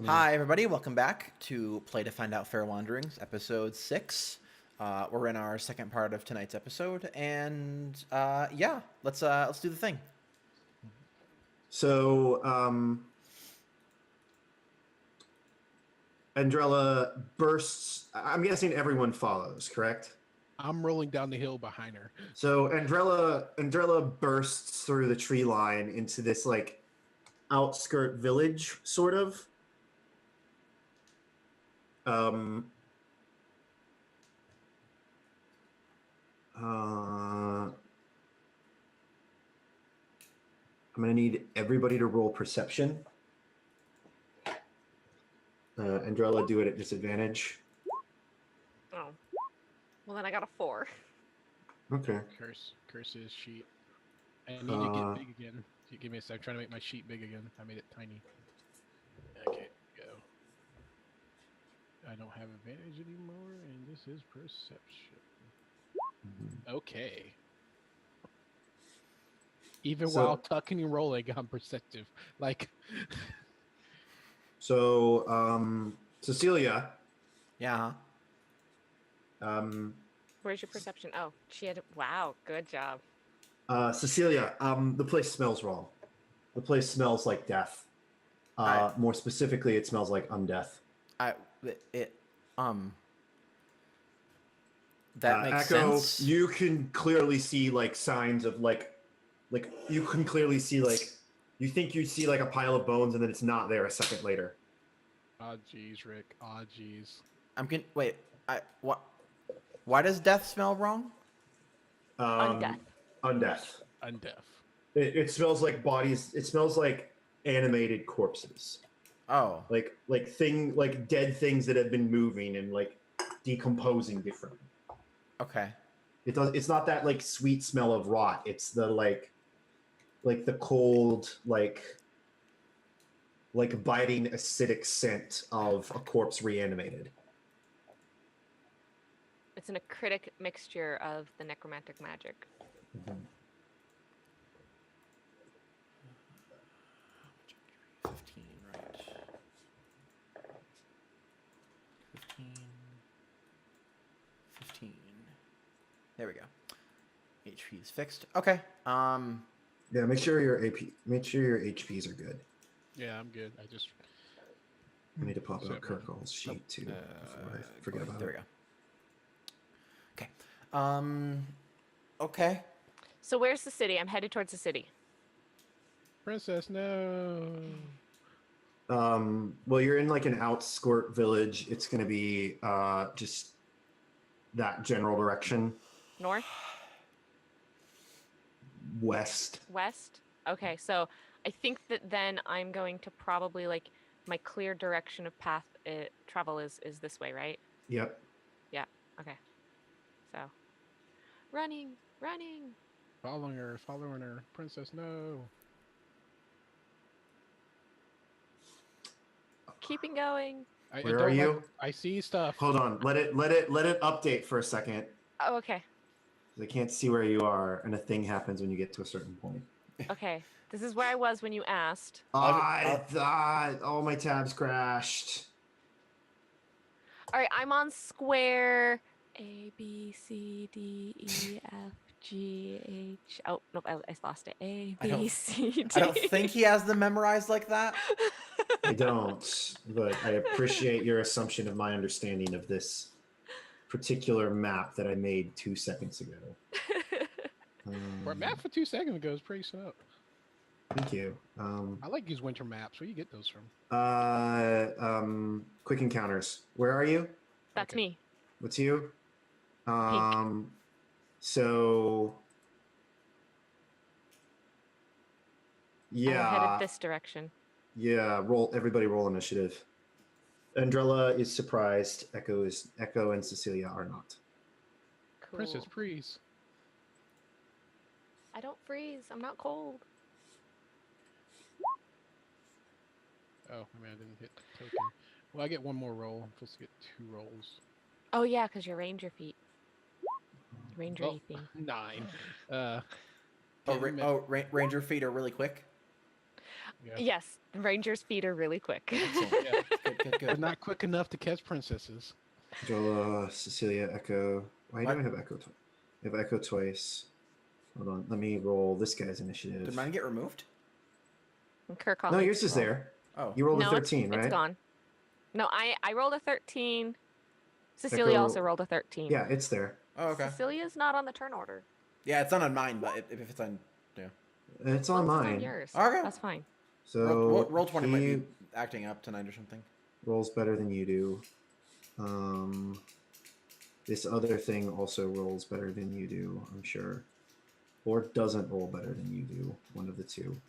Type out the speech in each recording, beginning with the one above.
Hi, everybody. Welcome back to Play to Find Out Fair Wanderings, episode 6. We're in our second part of tonight's episode, and yeah, let's do the thing. So, Andrella bursts. I'm guessing everyone follows, correct? I'm rolling down the hill behind her. So Andrella bursts through the tree line into this like outskirt village, sort of. Um, I'm gonna need everybody to roll perception. Andrella, do it at disadvantage. Oh. Well, then I got a 4. Okay. Curse's sheet. I need to get big again. Give me a sec. I'm trying to make my sheet big again. I made it tiny. Okay, go. I don't have advantage anymore, and this is perception. Okay. Even while tucking and rolling, I'm perceptive. Like. So, Cecilia. Yeah. Where's your perception? Oh, she had. Wow, good job. Cecilia, the place smells wrong. The place smells like death. More specifically, it smells like undeath. That makes Echo, sense. you can clearly see like signs of like you can clearly see like you think you see like a pile of bones and then it's not there a second later. Oh jeez, Rick. Oh jeez. Wait. What? Why does death smell wrong? Undeath. Undeath. It smells like bodies. It smells like animated corpses. Oh. Like dead things that have been moving and like decomposing differently. Okay. It's not that like sweet smell of rot. It's the like the cold like biting acidic scent of a corpse reanimated. It's an acritic mixture of the necromantic magic. Mm-hmm. 15, right. 15. There we go. HP is fixed. Okay. Yeah, make sure your HPs are good. Yeah, I'm good. I need to pop out Kirkall's sheet too before I forget about there it. we go. Okay. Okay. So where's the city? I'm headed towards the city. Princess, no. Well, you're in like an outskirt village. It's going to be just that general direction. North? West. West? Okay, so I think that then I'm going to probably like my clear direction of path travel is this way, right? Yep. Yeah. Okay. So running. Following her. Princess, no. Keeping going. Where are you? I see stuff. Hold on. Let it update for a second. Oh, okay. I can't see where you are, and a thing happens when you get to a certain point. Okay. This is where I was when you asked. I thought all my tabs crashed. All right, I'm on square A, B, C, D, E, F, G, H. Oh, nope, I lost it. A, B, C, D. I don't think he has them memorized like that. I don't, but I appreciate your assumption of my understanding of this particular map that I made 2 seconds ago. For a map for 2 seconds ago is pretty slow. Thank you. I like these winter maps. Where you get those from? Quick encounters. Where are you? That's me. What's you? Pink. So yeah. I'm headed this direction. Yeah, everybody roll initiative. Andrella is surprised. Echo and Cecilia are not. Cool. Princess, freeze. I don't freeze. I'm not cold. Oh, I mean, I didn't hit token. Well, I get one more roll. I'm supposed to get 2 rolls. Oh, yeah, because you're ranger feet. Ranger thing. 9. Ranger feet are really quick. Yeah. Yes, Ranger's feet are really quick. Excellent. Yeah. Good, But good. not quick enough to catch princesses. Jola, Cecilia, Echo. Why What? do I have Echo twice? I have Echo twice. Hold on. Let me roll this guy's initiative. Did mine get removed? And Kirk No, needs yours to is roll. there. Oh. You rolled a No, 13, right? it's gone. No, I rolled a 13. Cecilia also Echo- rolled a 13. Yeah, it's there. Oh, okay. Cecilia's not on the turn order. Yeah, it's not on mine, but if it's on, yeah. It's As long on as it's on mine. yours. Okay. That's fine. So Roll 20 he might be acting up tonight or something. rolls better than you do. This other thing also rolls better than you do, I'm sure. Or doesn't roll better than you do. One of the two.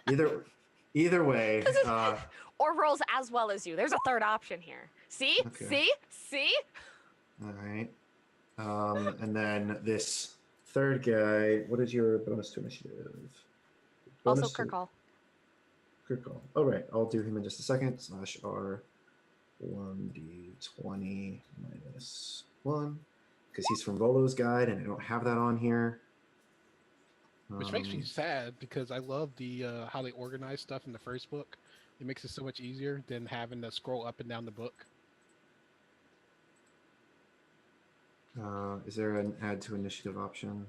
Either way. Or rolls as well as you. There's a third option here. See? Okay. See? All right. And then this third guy, what is your bonus to initiative? Also Bonus to- Kirkall. Good call. All right, I'll do him in just a second. /R 1d20 minus 1. Because he's from Volo's guide, and I don't have that on here. Which makes me sad because I love the how they organize stuff in the first book. It makes it so much easier than having to scroll up and down the book. Is there an add to initiative option?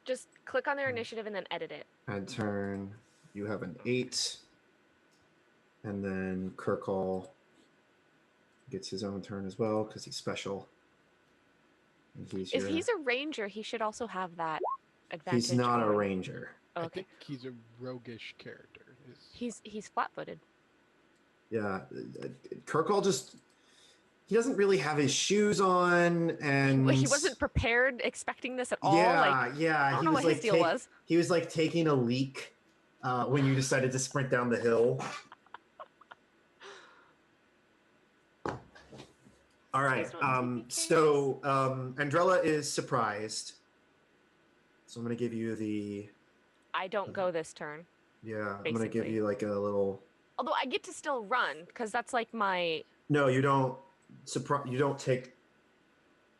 Just click on their initiative and then edit it. Add turn. You have an 8. And then Kirkall gets his own turn as well because he's special. And If he's a ranger, he should also have that advantage. He's not a going. ranger. Oh, I okay. think he's a roguish character. He's flat-footed. Yeah, Kirkall just he doesn't really have his shoes on, and He wasn't prepared, expecting this at all. Yeah, yeah. I don't know what his deal was. He was like taking a leak when you decided to sprint down the hill. All right. So Andrella is surprised. So I'm gonna give you the. I don't go this turn. Yeah, I'm gonna give Basically. you like a little. Although I get to still run because that's like my. No, you don't. You don't take.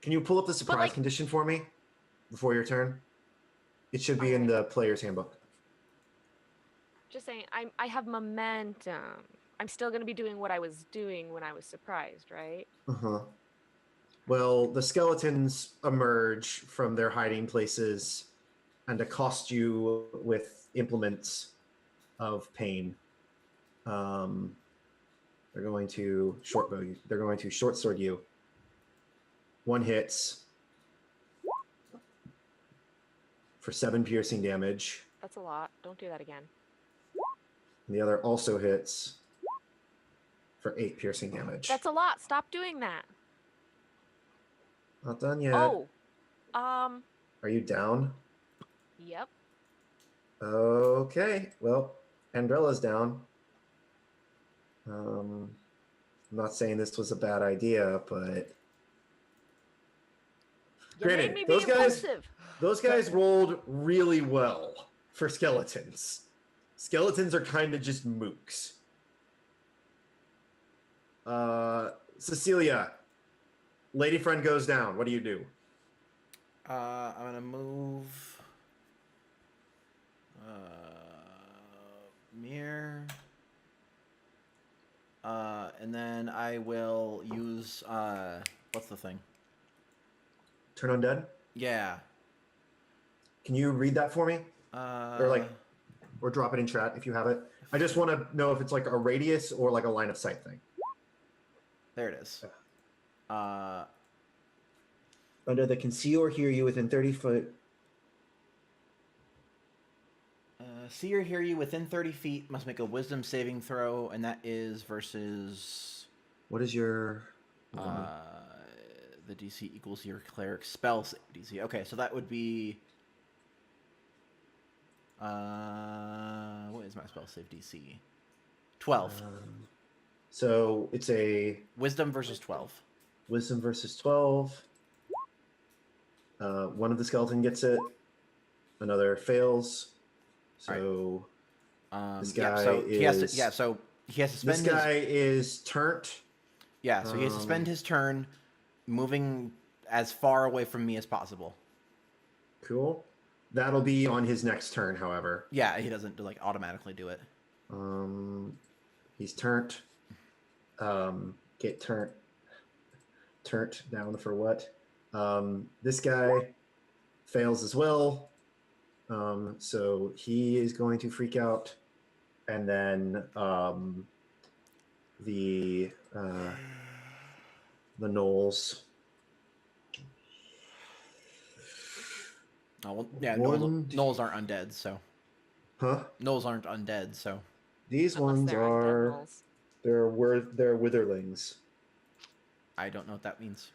Can you pull up the surprise condition for me before your turn? It should be in the player's handbook. Just saying, I have momentum. I'm still going to be doing what I was doing when I was surprised, right? Uh-huh. Well, the skeletons emerge from their hiding places and accost you with implements of pain. They're going to short bow you. They're going to short sword you. One hits for 7 piercing damage. That's a lot. Don't do that again. And the other also hits for 8 piercing damage. That's a lot. Stop doing that. Not done yet. Oh. Are you down? Yep. Okay. Well, Andrella's down. I'm not saying this was a bad idea, but You made granted, me be impulsive. those guys rolled really well for skeletons. Skeletons are kind of just mooks. Cecilia, lady friend goes down. What do you do? I'm gonna move. Mirror. And then I will use what's the thing? Turn undead? Yeah. Can you read that for me? Or drop it in chat if you have it. I just want to know if it's like a radius or like a line of sight thing. There it is. Under the can see or hear you within 30 foot. See or hear you within 30 feet must make a wisdom saving throw, and that is versus. What is your? The DC equals your cleric spell save DC. Okay, so that would be. What is my spell save DC? 12. So it's a Wisdom versus 12. wisdom versus 12. One of the skeleton gets it. Another fails. So this guy he has to spend this guy is turnt. Yeah, so he has to spend his turn moving as far away from me as possible. Cool. That'll be on his next turn, however. Yeah, he doesn't like automatically do it. He's turned. Get turned down for what? This guy fails as well. So he is going to freak out, and then the gnolls. Oh, well, yeah, One- gnolls aren't undead, so Huh? gnolls aren't undead, so These Unless ones they're undead are gnolls. they're witherlings. I don't know what that means.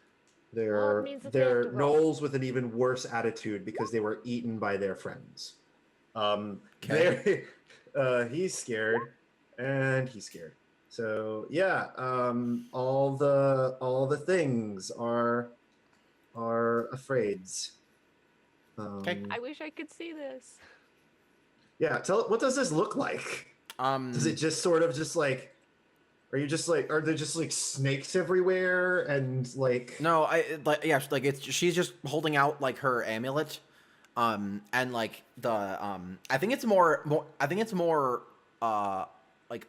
Well, it means that they have to roll. gnolls with an even worse attitude because they were eaten by their friends. Okay. He's scared, and he's scared. So yeah, all the things are afraids. Okay. I wish I could see this. Yeah, what does this look like? Does it just sort of just like? Are there just like snakes everywhere and like? No, she's just holding out like her amulet, and like the I think it's more like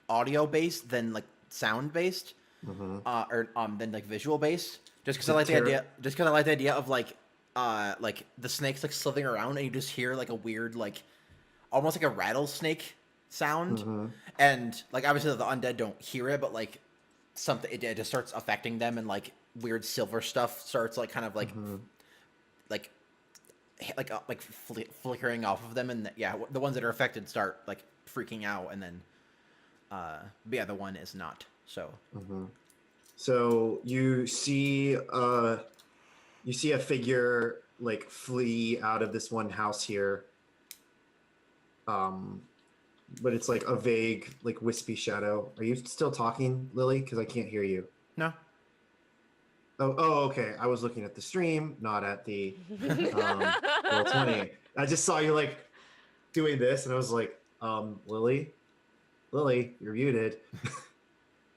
audio based than like sound based, or than like visual based. Just because I like the idea of like the snakes like slithering around and you just hear like a weird like almost like a rattlesnake sound, and like obviously the undead don't hear it, but like something it just starts affecting them, and like weird silver stuff starts like kind of like flickering off of them, and the ones that are affected start like freaking out, and then but yeah, the one is not. So So you see a figure like flee out of this one house here. But it's like a vague, like wispy shadow. Are you still talking, Lily? Because I can't hear you. no. Oh, okay. I was looking at the stream, not at the Roll20. I just saw you like doing this, and I was like, Lily, you're muted.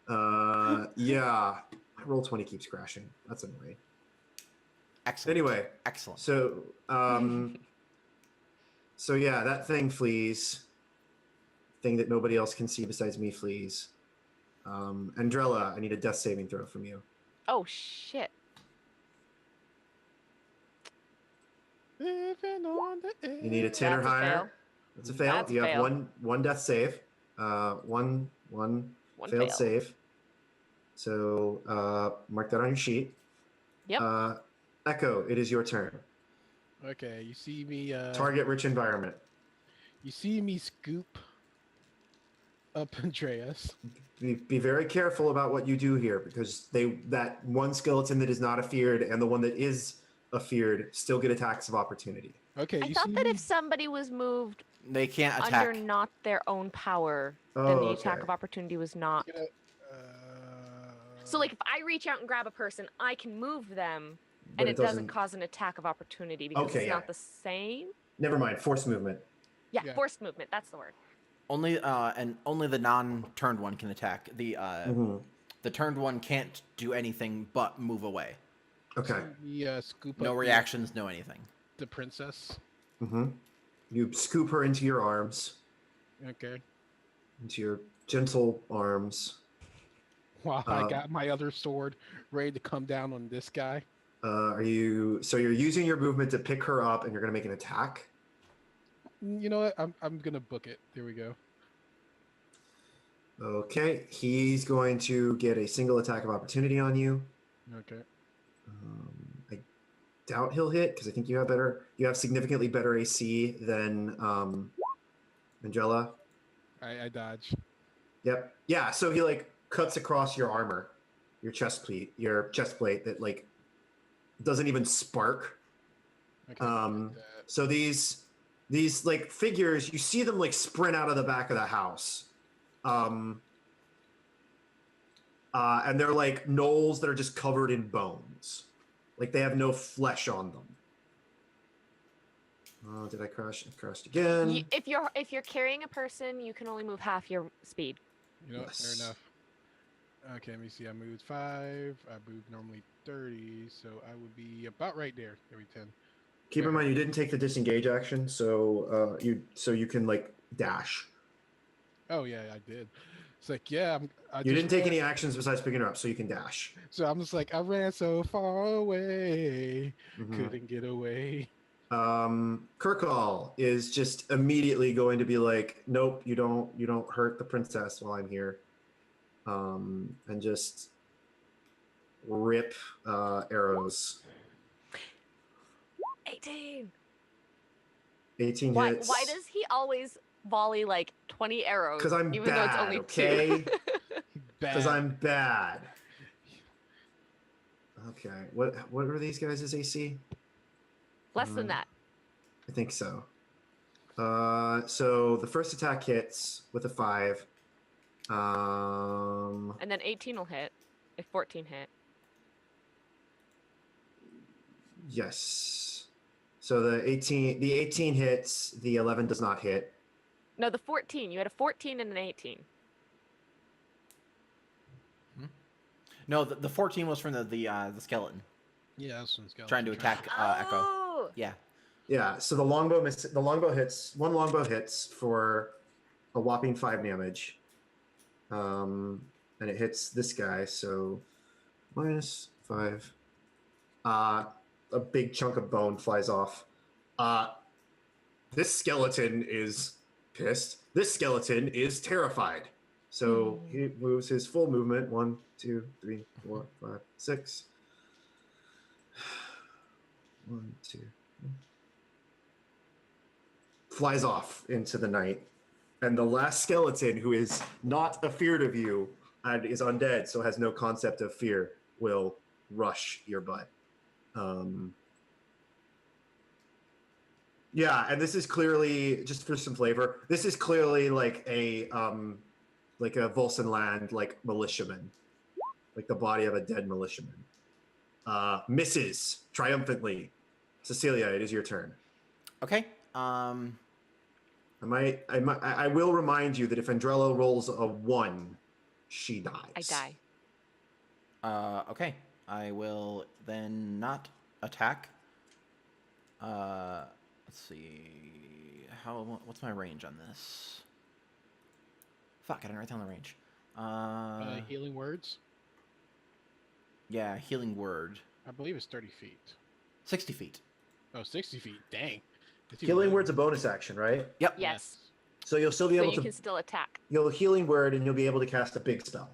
Yeah. My Roll20 keeps crashing. That's annoying. Excellent. Anyway, excellent. So, so yeah, that thing flees. Thing that nobody else can see besides me flees. Andrella, I need a death saving throw from you. Oh shit. Living on the edge. You need a 10 or That's a higher. fail. That's a fail. That's a You have fail. one death save. One One failed fail. save. So mark that on your sheet. Yep. Echo, it is your turn. Okay, you see me. Target rich environment. You see me scoop up Andreas. Be very careful about what you do here, because that one skeleton that is not afeared and the one that is afeared still get attacks of opportunity. Okay, I you thought see that me? if somebody was moved They can't attack. under not their own power, Oh, then the attack okay. of opportunity was not. You know, So like if I reach out and grab a person, I can move them, But and it it doesn't doesn't- cause an attack of opportunity because Okay, it's yeah. not the same. Never mind. Force movement. Yeah, Yeah. forced movement. That's the word. Only only the non-turned one can attack. The turned one can't do anything but move away. Okay. see me scoop No up reactions, no anything. the princess. You scoop her into your arms, Okay. into your gentle arms. While I got my other sword ready to come down on this guy. So you're using your movement to pick her up, and you're going to make an attack? You know what? I'm gonna book it. There we go. Okay. He's going to get a single attack of opportunity on you. Okay. I doubt he'll hit, because I think you have significantly better AC than Angela. I dodge. Yep. Yeah, so he like cuts across your armor, your chest plate that like doesn't even spark. Okay. So these like figures, you see them like sprint out of the back of the house. And they're like gnolls that are just covered in bones. Like they have no flesh on them. Oh, did I crash? I crashed again. If you're carrying a person, you can only move half your speed. You know, Yes. fair enough. Okay, let me see. I moved 5. I moved normally 30, so I would be about right there. Every 10. Keep in mind you didn't take the disengage action, so you can like dash. Oh yeah, I did. It's like, yeah, I You just didn't take ran. any actions besides picking her up, so you can dash. So I'm just like, I ran so far away, Mhm. couldn't get away. Kirkall is just immediately going to be like, nope, you don't hurt the princess while I'm here. And just rip arrows. 18. 18 Why hits. why does he always volley like 20 arrows? Because I'm even though it's bad, only okay? two? Because Bad. I'm bad. Okay, what are these guys' AC? Less than that. I think so. So the first attack hits with a 5. And then 18 will hit if 14 hit. Yes. So the 18 hits, the 11 does not hit. No, the 14. You had a 14 and an 18. No, the 14 was from the skeleton Yeah, this one's got trying to attack Echo. Oh! Yeah. Yeah, so the longbow hits, one longbow hits for a whopping 5 damage. And it hits this guy, so -5. A big chunk of bone flies off. This skeleton is pissed. This skeleton is terrified. So he moves his full movement 1, 2, 3, 4, 5, 6. 1, 2. Flies off into the night. And the last skeleton, who is not afeared of you and is undead, so has no concept of fear, will rush your butt. Yeah, and this is clearly, just for some flavor, this is clearly like a Volsenland like militiaman, like the body of a dead militiaman. Misses triumphantly. Cecilia, it is your turn. Okay. I will remind you that if Andrella rolls a 1, she dies. I die. Okay. I will then not attack. Let's see. What's my range on this? Fuck, I didn't write down the range. Healing words. Yeah, healing word. I believe it's 30 feet. 60 feet. Oh, 60 feet. Dang. Healing word's a bonus action, right? Yep. Yes. So you'll still be So able you to. can still attack. You'll healing word, and you'll be able to cast a big spell.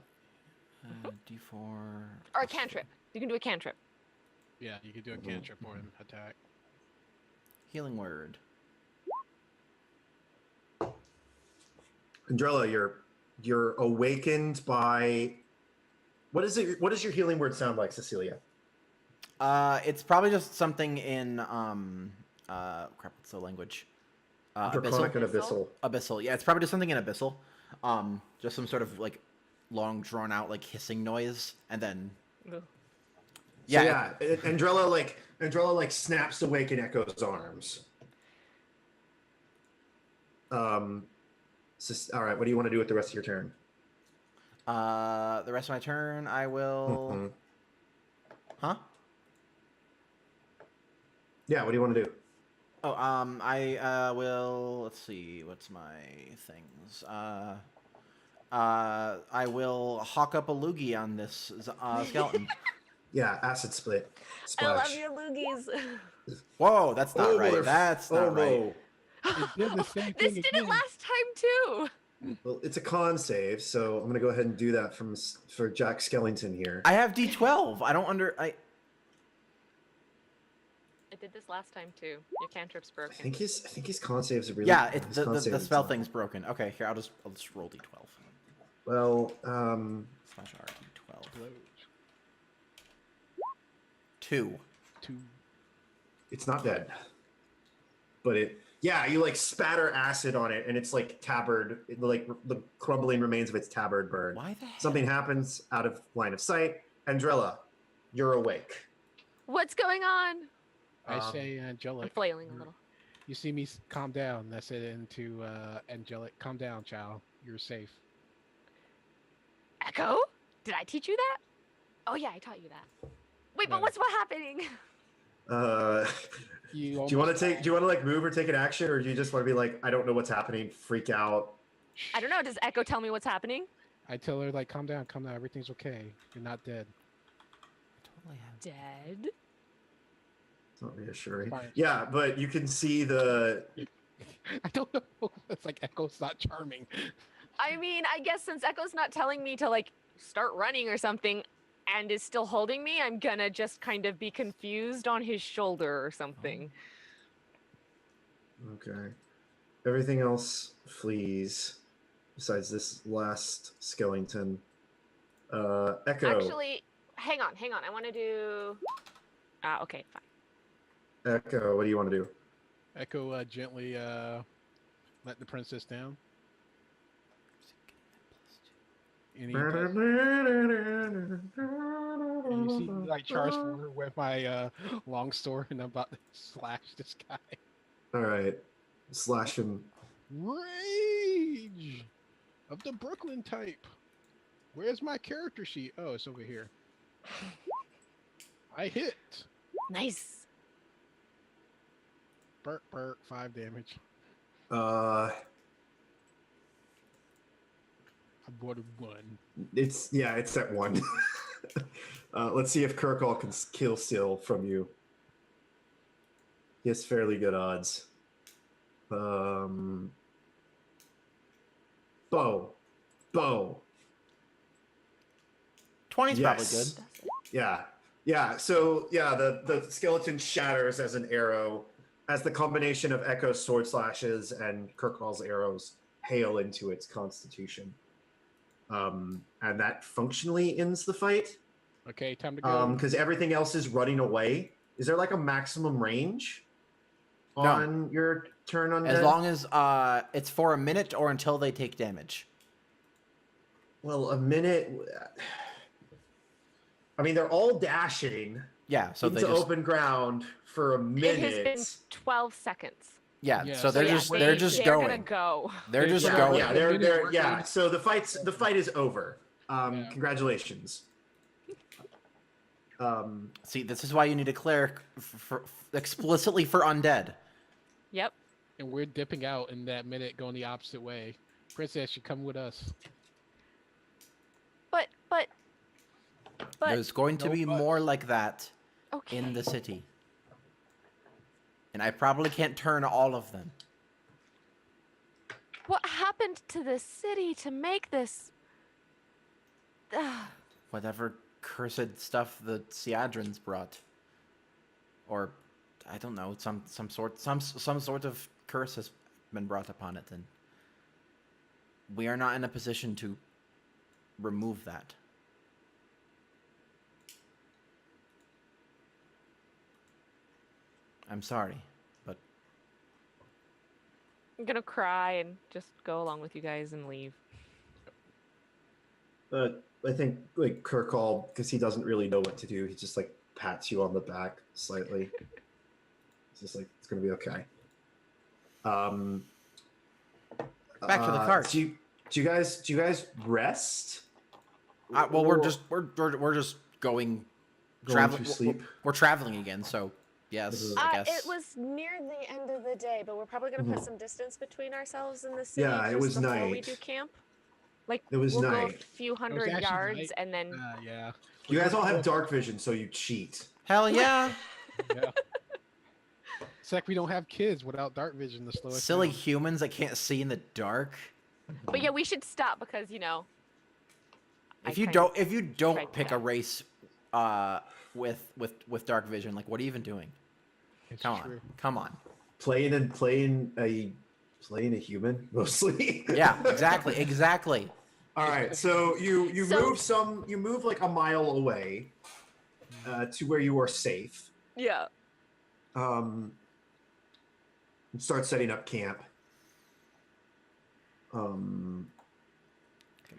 D4. Or a cantrip. You can do a cantrip. Yeah, you could do a cantrip or an attack. Healing word. Andrella, you're awakened by. What is it? What does your healing word sound like, Cecilia? It's probably just something in crap. What's the language? Draconic and Abyssal? abyssal. Abyssal. Yeah, it's probably just something in abyssal. Just some sort of like long drawn out like hissing noise, and then. Ugh. Yeah. So Andrella snaps awake in Echo's arms. All right. What do you want to do with the rest of your turn? The rest of my turn, I will. Mm-hmm. Huh? Yeah. What do you want to do? Oh, I will. Let's see. What's my things? I will hawk up a loogie on this skeleton. Yeah. Acid split. I love Splash. your loogies. Whoa, that's not right. That's not right. It did the same This thing did again. it last time too. Well, it's a con save, so I'm gonna go ahead and do that for Jack Skellington here. I have D12. I don't I did this last time too. Your cantrip's I broken. think his con saves are really. Yeah, his the con save is spell not- thing's broken. Okay, here I'll just roll D12. Well, / R D12. 2. 2. it's not dead, but you like spatter acid on it, and it's like tabard, like the crumbling remains of its tabard burn. Why the hell? Something happens out of line of sight. Andrella, you're awake. What's going on? I say I'm angelic. flailing a little. You see me calm down. That's it into angelic. Calm down, child. You're safe. Echo? Did I teach you that? Oh yeah, I taught you that. Wait, but No. what's happening? Do you want to like move or take an action, or do you just want to be like, I don't know what's happening, freak out? I don't know. Does Echo tell me what's happening? I tell her like, calm down, everything's okay. You're not dead. Totally have. Dead? It's not reassuring. Fine. Yeah, but you can see the. I don't know. It's like Echo's not charming. I mean, I guess since Echo's not telling me to like start running or something and is still holding me, I'm gonna just kind of be confused on his shoulder or something. Okay. Everything else flees besides this last skeleton. Echo. Actually, hang on. I want to do. Okay, fine. Echo, what do you want to do? Echo gently let the princess down. And you see me like charge forward with my long sword, and I'm about to slash this guy. All right, slash him. Rage of the Brooklyn type. Where's my character sheet? Oh, it's over here. I hit. Nice. Burp, 5 damage. I bought a 1. It's at 1. Let's see if Kirkall can kill Seal from you. He has fairly good odds. Bow. 20's Yes. probably good. Yeah. So the skeleton shatters as an arrow, as the combination of Echo's sword slashes and Kirkall's arrows hail into its constitution. And that functionally ends the fight. Okay, time to go. Because everything else is running away. Is there like a maximum range on your turn on As long as it's for a minute or until they take damage. Well, a minute. I mean, they're all dashing. Yeah, so into they just open ground for a minute. It has been 12 seconds. yeah. So they're just they're going. Gonna go. They're just Yeah, going. Yeah, they're. So the fight is over. Congratulations. See, this is why you need a cleric explicitly for undead. Yep. And we're dipping out in that minute, going the opposite way. Princess, you come with us. But There's going to be more like that okay. in the city. And I probably can't turn all of them. What happened to the city to make this? Whatever cursed stuff the Seadrins brought. Or I don't know, some sort of curse has been brought upon it, and we are not in a position to remove that. I'm sorry, but I'm gonna cry and just go along with you guys and leave. I think like Kirkall, because he doesn't really know what to do, he just like pats you on the back slightly. It's just like it's gonna be okay. back to the cart. Do you guys rest? Well, we're just going to sleep. We're traveling again, so yes, I guess. It was near the end of the day, but we're probably gonna put some distance between ourselves and the city. Yeah, it was before night. we do camp. Like It was we'll go night. a few It was hundred actually yards night. and then Yeah. You guys all have dark vision, so you cheat. Hell yeah! Yeah. It's like we don't have kids without dark vision to slow us Silly down. humans that can't see in the dark. But yeah, we should stop because If you don't tried pick a that. race with dark vision, like what are you even doing? It's Come true. on. Playing a human mostly. Yeah, exactly. All right, so you So- move like a mile away to where you are safe. yeah. And start setting up camp. Get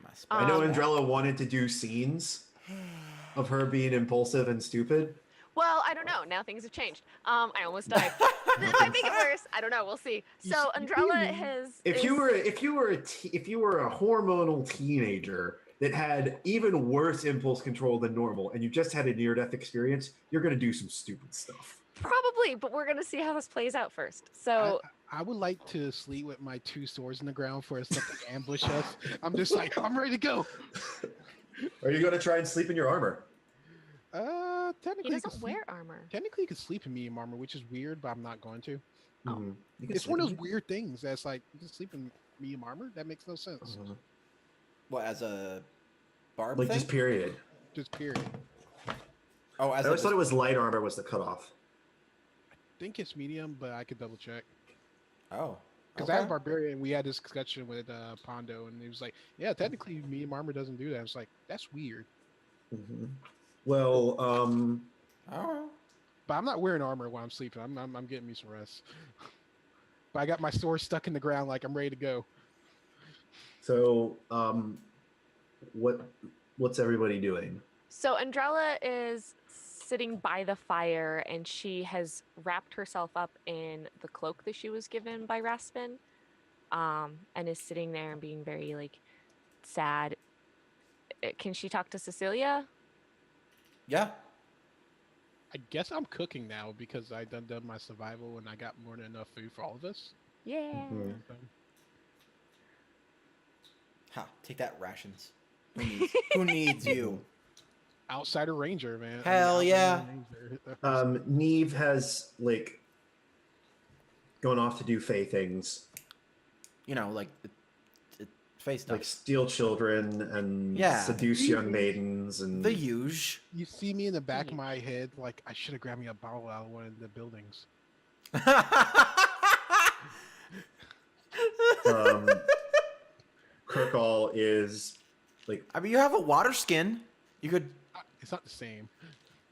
my I know Um, Andrella wanted to do scenes of her being impulsive and stupid. Well, I don't know. Now things have changed. I almost died. This might make it worse. I don't know. We'll see. So Andrella has. If you were a hormonal teenager that had even worse impulse control than normal, and you just had a near-death experience, you're gonna do some stupid stuff. Probably, but we're gonna see how this plays out first. So I would like to sleep with my 2 swords in the ground for something to ambush us. I'm just like, I'm ready to go. Are you going to try and sleep in your armor? he Technically, doesn't wear armor. Technically, you could sleep in medium armor, which is weird, but I'm not going to. Oh. Mhm. You can It's sleep one of in those weird things that's like, you can sleep in medium armor? That makes no sense. Uh-huh. What, as a barb Like thing? just period. Just period. Oh, I as always a thought it was light armor was the cutoff. I think it's medium, but I could double check. Oh. Because Okay. as Barbarian, we had this discussion with Pondo, and he was like, yeah, technically, medium armor doesn't do that. I was like, that's weird. Mm-hmm. Well, Oh. But I'm not wearing armor while I'm sleeping. I'm getting me some rest. But I got my sword stuck in the ground like I'm ready to go. so what's everybody doing? So Andrella is sitting by the fire, and she has wrapped herself up in the cloak that she was given by Raspin, and is sitting there and being very like sad. Can she talk to Cecilia? Yeah. I guess I'm cooking now because I done my survival and I got more than enough food for all of us. Yeah. Mhm. So, Ha, take that, rations. Who needs you? Outsider Ranger, man. Hell Outsider yeah. Ranger. Neve has like gone off to do Fae things, You know, like face stuff. like steal children and Yeah. seduce young maidens and The huge. You see me in the back of Huge. my head, like I should have grabbed me a bottle out of one of the buildings. Kirkall is like I mean, you have a water skin. You could. It's not the same.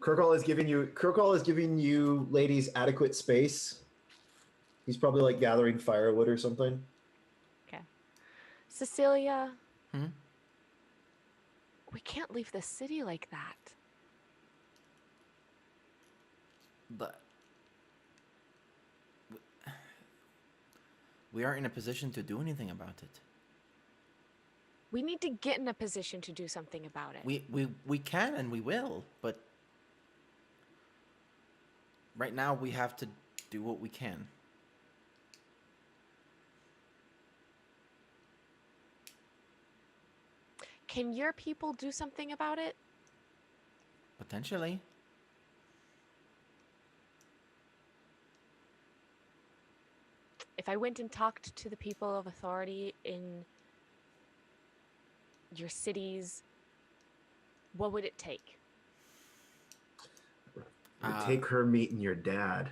Kirkall is giving you ladies adequate space. He's probably like gathering firewood or something. Okay. Cecilia. Hmm? We can't leave the city like that. But we aren't in a position to do anything about it. We need to get in a position to do something about it. We can and we will, but right now we have to do what we can. Can your people do something about it? Potentially. If I went and talked to the people of authority in your cities, what would it take? It would take her meeting your dad.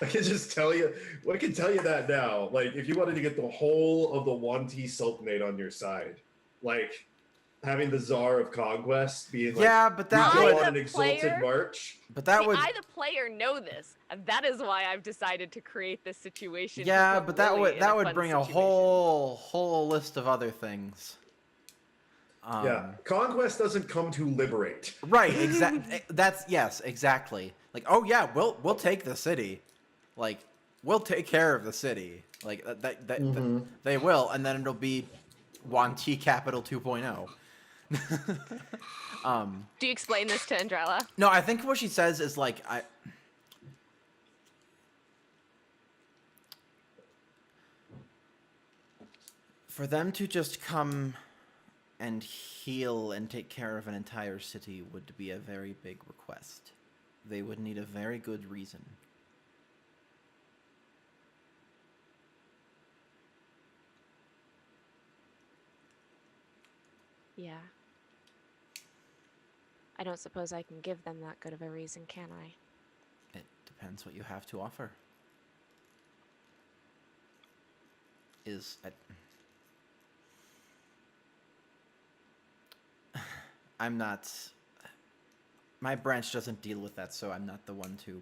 I can just tell you. I can tell you that now. Like, if you wanted to get the whole of the Wanti Sultanate on your side, like having the Tsar of Conquest being like, yeah, but that we go would- on an the exalted player? march. but that See, would I, the player, know this, and that is why I've decided to create this situation. to yeah, put but that Lily would in a fun bring a situation. whole list of other things. Yeah, conquest doesn't come to liberate. Right, exactly. That's yes, exactly. Like, oh yeah, we'll take the city. Like, we'll take care of the city. Like they will, and then it'll be Wanti Capital 2.0. Do you explain this to Andrella? No, I think what she says is like for them to just come and heal and take care of an entire city would be a very big request. They would need a very good reason. Yeah. I don't suppose I can give them that good of a reason, can I? It depends what you have to offer. I'm not. My branch doesn't deal with that, so I'm not the one to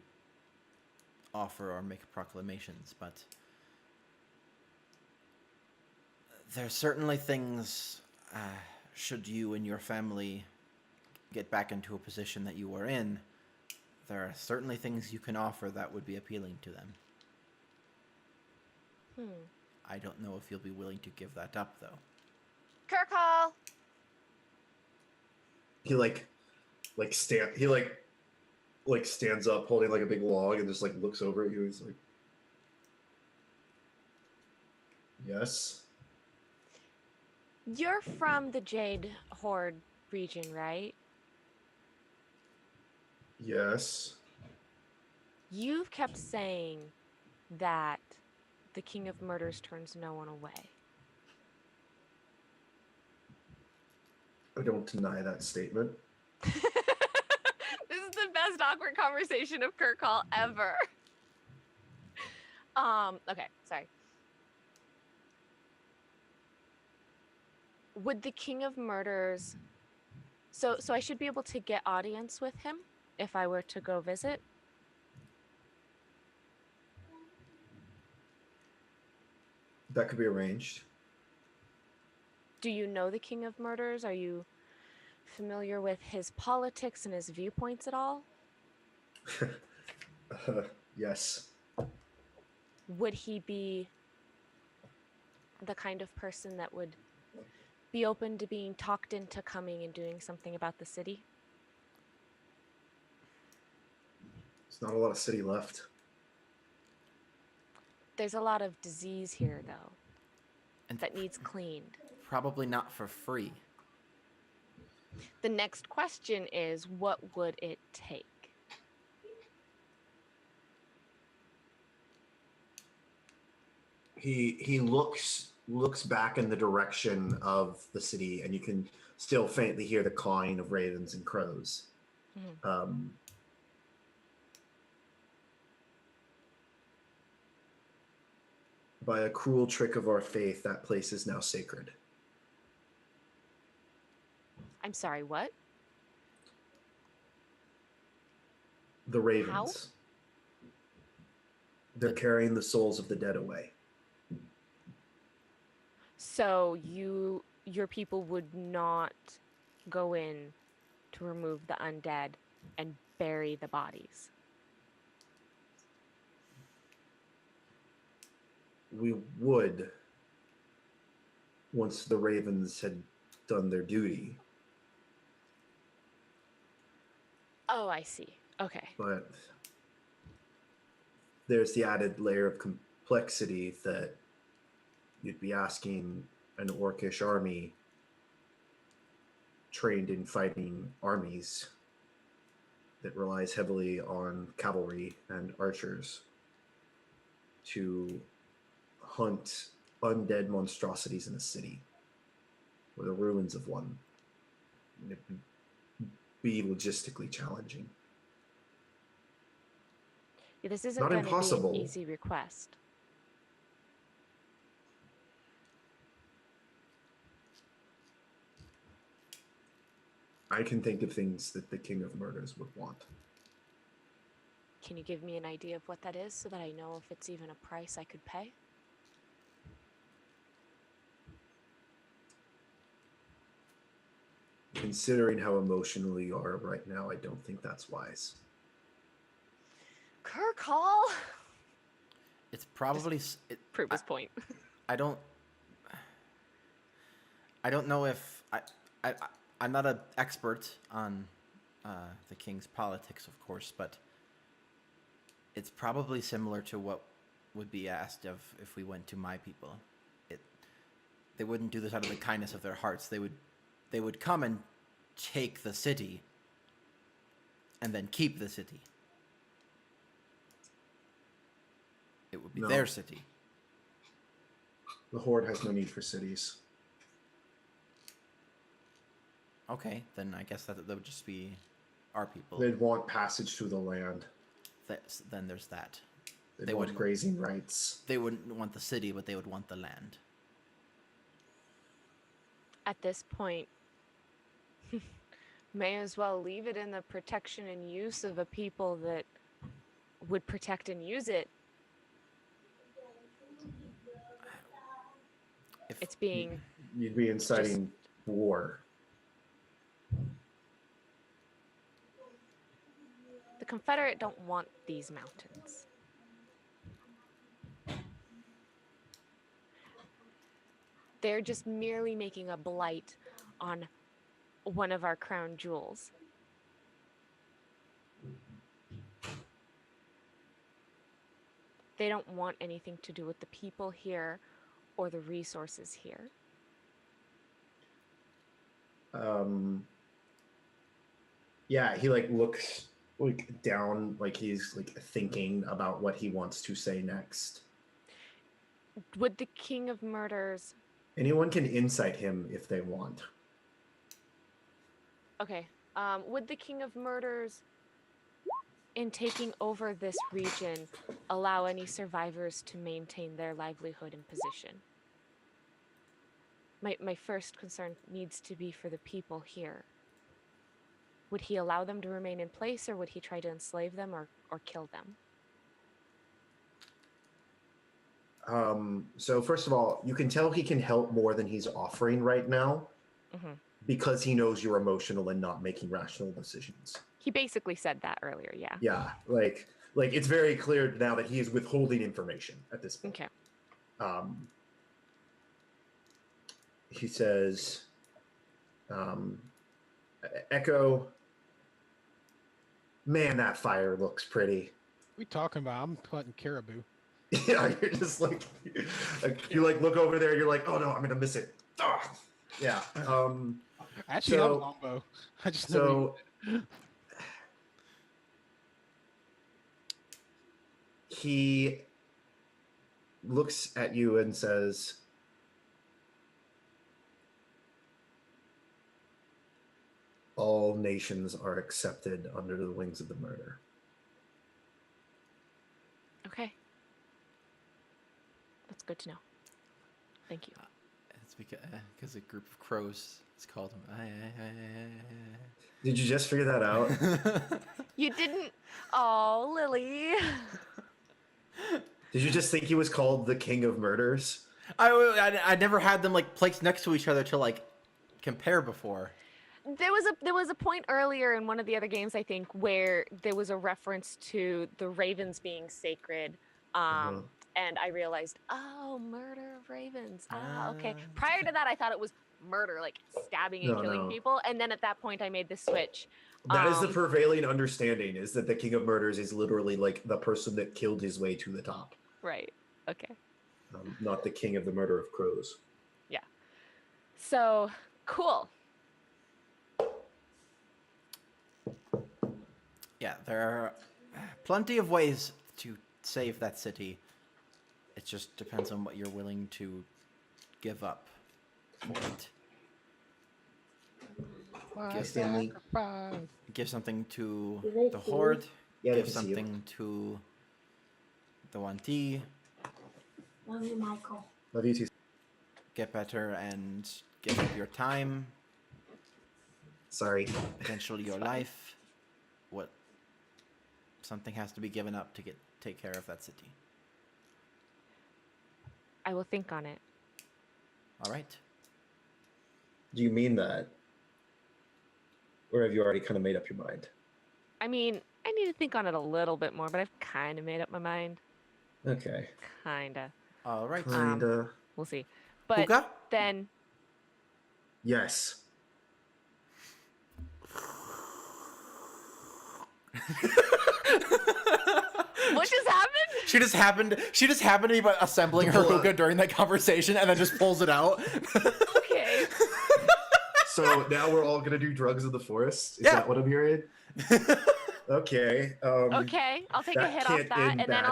offer or make proclamations, but there's certainly things, should you and your family get back into a position that you were in, there are certainly things you can offer that would be appealing to them. I don't know if you'll be willing to give that up, though. Kirkall! he stands up holding like a big log and just like looks over at you. He's like, yes. You're from the Jade Horde region, right? Yes. You've kept saying that the King of Murders turns no one away. I don't deny that statement. This is the best awkward conversation of Kirk Hall ever. Okay, sorry. Would the King of Murders... So I should be able to get audience with him if I were to go visit? That could be arranged. Do you know the King of Murders? Are you familiar with his politics and his viewpoints at all? Yes. Would he be the kind of person that would be open to being talked into coming and doing something about the city? There's not a lot of city left. There's a lot of disease here, though, And that needs cleaned. probably not for free. The next question is, what would it take? He looks back in the direction of the city, and you can still faintly hear the cawing of ravens and crows. Mhm. By a cruel trick of our faith, that place is now sacred. I'm sorry, what? The ravens. They're carrying the souls of the dead away. So your people would not go in to remove the undead and bury the bodies? We would, once the ravens had done their duty. Oh, I see. Okay. But there's the added layer of complexity that you'd be asking an orcish army trained in fighting armies that relies heavily on cavalry and archers to hunt undead monstrosities in a city or the ruins of one. It'd be logistically challenging. Yeah, this isn't Not going to be impossible. an easy request. I can think of things that the King of Murders would want. Can you give me an idea of what that is so that I know if it's even a price I could pay? Considering how emotional you are right now, I don't think that's wise. Kirk Hall! It's probably Prove his point. I don't know if I'm not an expert on the king's politics, of course, but it's probably similar to what would be asked of if we went to my people. They wouldn't do this out of the kindness of their hearts. They would come and take the city and then keep the city. It would be their city. The Horde has no need for cities. Okay, then I guess that would just be our people. They'd want passage through the land. Then there's that. They want grazing rights. They wouldn't want the city, but they would want the land. At this point, may as well leave it in the protection and use of a people that would protect and use it. It's being... You'd be inciting war. The Confederate don't want these mountains. They're just merely making a blight on one of our crown jewels. They don't want anything to do with the people here or the resources here. Yeah, he like looks like down, like he's like thinking about what he wants to say next. Would the King of Murders... Anyone can insight him if they want. Okay. Would the King of Murders, in taking over this region, allow any survivors to maintain their livelihood and position? My first concern needs to be for the people here. Would he allow them to remain in place, or would he try to enslave them or kill them? So first of all, you can tell he can help more than he's offering right now, because he knows you're emotional and not making rational decisions. He basically said that earlier, yeah. Yeah, like it's very clear now that he is withholding information at this point. Okay. He says, Echo, man, that fire looks pretty. We talking about? I'm hunting caribou. Yeah, you're just like you like look over there, you're like, oh no, I'm gonna miss it. Ugh. Yeah. Actually, I have a longbow. I just so he looks at you and says, all nations are accepted under the wings of the murder. Okay. That's good to know. Thank you. It's because a group of crows is called him. Did you just figure that out? You didn't. Oh, Lily. Did you just think he was called the King of Murders? I never had them like placed next to each other to like compare before. There was a point earlier in one of the other games, I think, where there was a reference to the ravens being sacred. And I realized, oh, murder of ravens. Okay. Prior to that, I thought it was murder, like stabbing and killing people. And then at that point, I made the switch. That is the prevailing understanding, is that the King of Murders is literally like the person that killed his way to the top. Right. Okay. Not the King of the Murder of Crows. Yeah. So, cool. Yeah, there are plenty of ways to save that city. It just depends on what you're willing to give up for it. Give something to the Horde. Yeah, give something to the 1T. Love you, Michael. Love you too. Get better and give up your time. Sorry. Potentially your life. Something has to be given up to take care of that city. I will think on it. All right. Do you mean that? Or have you already kind of made up your mind? I mean, I need to think on it a little bit more, but I've kind of made up my mind. Okay. Kinda. All right. Kinda. We'll see. But Hookah? then... Yes. What just happened? She just happened to be assembling her hookah during that conversation and then just pulls it out. Okay. So now we're all gonna do drugs in the forest? Is Yeah. that what I'm hearing? Okay. Okay, I'll take a hit off that, and then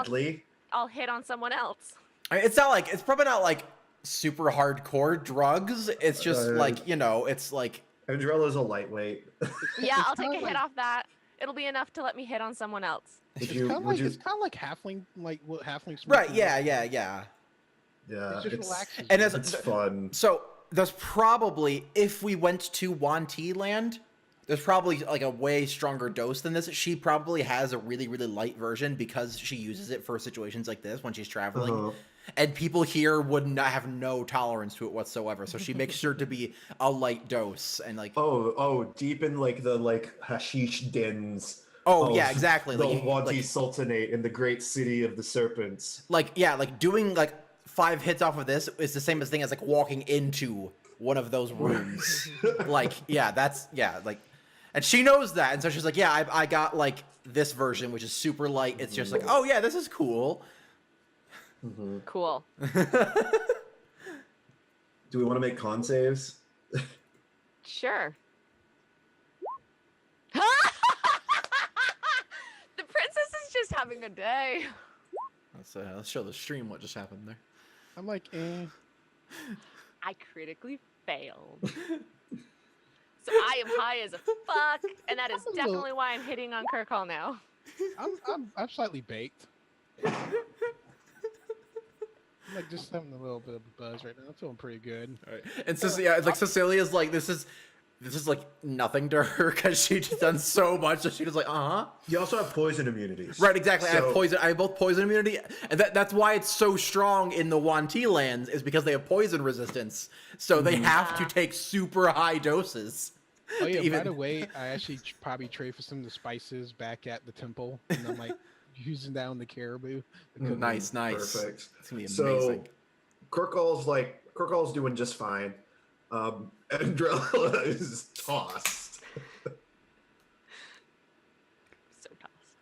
I'll hit on someone else. I mean, it's probably not like super hardcore drugs. It's just like, it's like Andrella's a lightweight. Yeah, I'll take a hit off that. It'll be enough to let me hit on someone else. It's kind of like halfling, like what halflings. Right? Yeah. Yeah, It's just relaxing. And it's fun. So there's probably, if we went to Wanti land, there's probably like a way stronger dose than this. She probably has a really, really light version because she uses it for situations like this when she's traveling. And people here would not have no tolerance to it whatsoever. So she makes sure to be a light dose and like deep in like the hashish dens. Oh yeah, exactly. The like, Wanti Sultanate in the great city of the serpents. Like doing like 5 hits off of this is the same as thing as like walking into one of those rooms. Like, yeah, like, and she knows that, and so she's like, yeah, I got like this version, which is super light. It's just like, oh yeah, this is cool. Cool. Do we want to make con saves? Sure. The princess is just having a day. Let's show the stream what just happened there. I'm like, eh. I critically failed. So I am high as a fuck, and that is definitely why I'm hitting on Kirkall now. I'm slightly baked. I'm like just having a little bit of a buzz right now. I'm feeling pretty good. All right. And so yeah, it's like Cecilia's like this is like nothing to her because she just done so much that she was like, You also have poison immunities. Right, exactly. I have So- poison. I have both poison immunity, and that's why it's so strong in the Wanti lands is because they have poison resistance. So they have to take super high doses. Oh yeah, even- by the way, I actually probably trade for some of the spices back at the temple, and I'm like using that on the caribou. Nice. Perfect. It's gonna be So, amazing. Kirkall's doing just fine. Andrella is tossed. So tossed.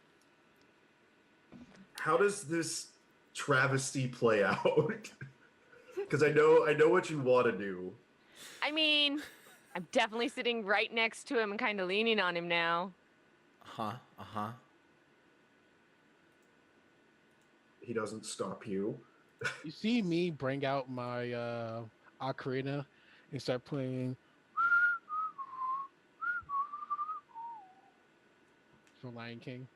How does this travesty play out? Because I know what you want to do. I mean, I'm definitely sitting right next to him and kind of leaning on him now. He doesn't stop you. You see me bring out my ocarina and start playing from Lion King.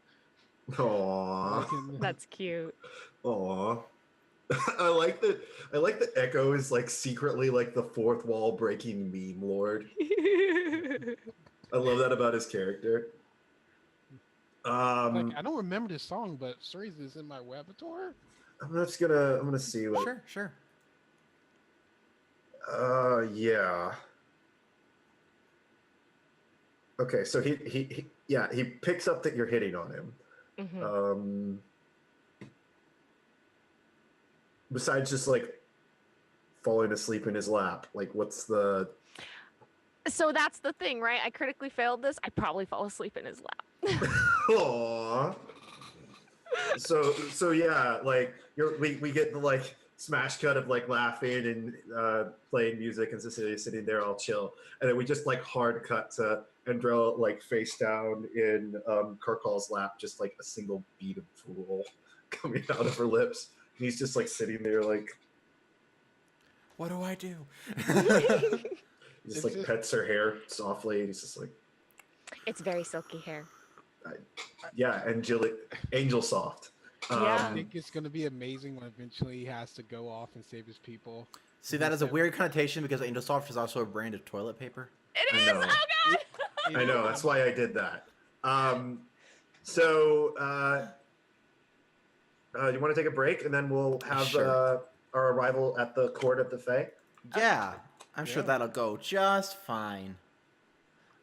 Aww. That's cute. Aww. I like that. I like that Echo is like secretly like the fourth wall breaking meme lord. I love that about his character. Like I don't remember this song, but stories is in my repertoire. I'm gonna see what. Sure. Yeah. Okay, so he picks up that you're hitting on him. Mhm. Besides just like falling asleep in his lap, like what's the? So that's the thing, right? I critically failed this. I probably fall asleep in his lap. Aww. So yeah, like we get the like smash cut of like laughing and playing music and Cecilia sitting there all chill, and then we just like hard cut to Andrella like face down in Kirkall's lap, just like a single bead of drool coming out of her lips. And he's just like sitting there like, What do I do? he just like pets her hair softly, and he's just like, It's very silky hair. yeah, angel soft. Yeah. I think it's gonna be amazing when eventually he has to go off and save his people. See, that is a weird connotation because Angel Soft is also a brand of toilet paper. It I is. know. Oh god. I know, that's why I did that. So you want to take a break, and then we'll have Sure. our arrival at the court of the Fae? Yeah, I'm sure Yeah. that'll go just fine.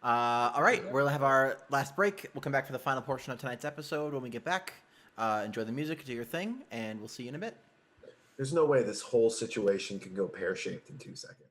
All right, we'll have our last break. We'll come back for the final portion of tonight's episode when we get back. Enjoy the music, do your thing, and we'll see you in a bit. There's no way this whole situation can go pear-shaped in 2 seconds.